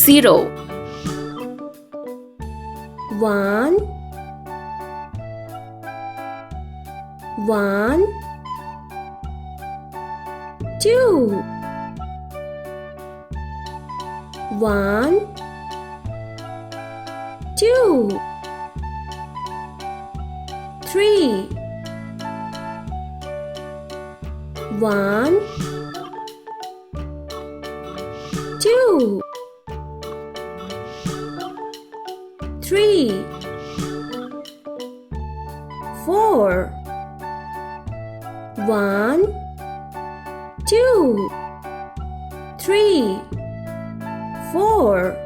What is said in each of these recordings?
0. 1 1 2 1 2 3 1 2 3 4 1 2 3 4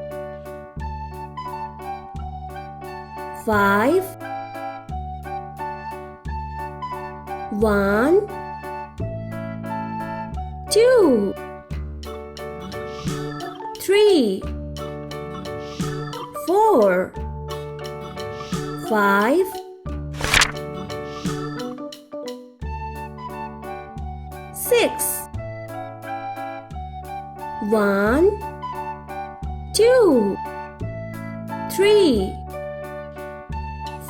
5 1 2 3 4 5 6 1 2 3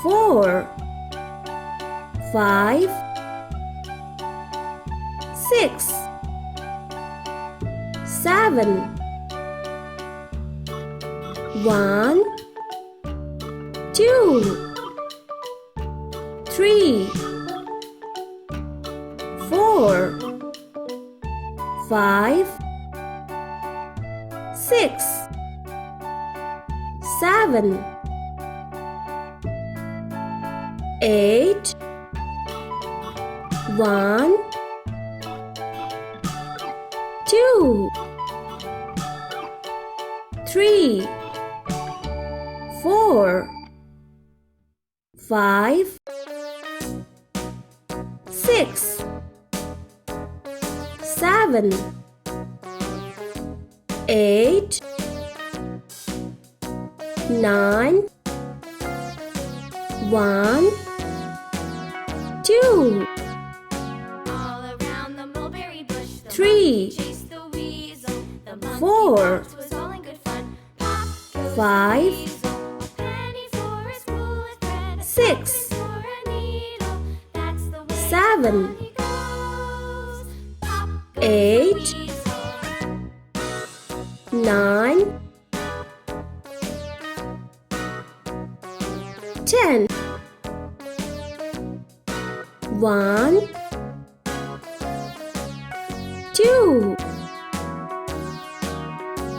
4 5 6 7 1 2 3 4 5 6 7 8 1 2 3 4 5 6 7 8 9 1 2 All around the mulberry bush, the 3 chased the weasel. The monkey 4 walked, was all in good fun. Pop goes 5 the weasel. A penny for a spool of thread, a 6 tuppence for a needle. That's the way 7 money goes. Pop goes 8 the weasel. 9 10 1 2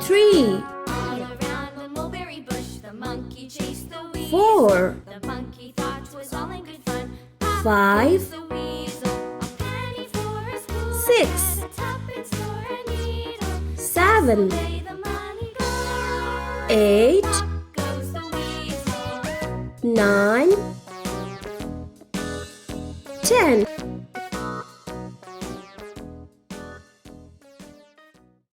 3 All around the mulberry bush, the monkey chased the weasel. 4 The monkey thought was all in good fun. Pop 5 goes the weasel. A penny for a spool of 6 thread, a tuppence for a needle. 7 Way the money goes. 8 Pop goes the weasel. 9 10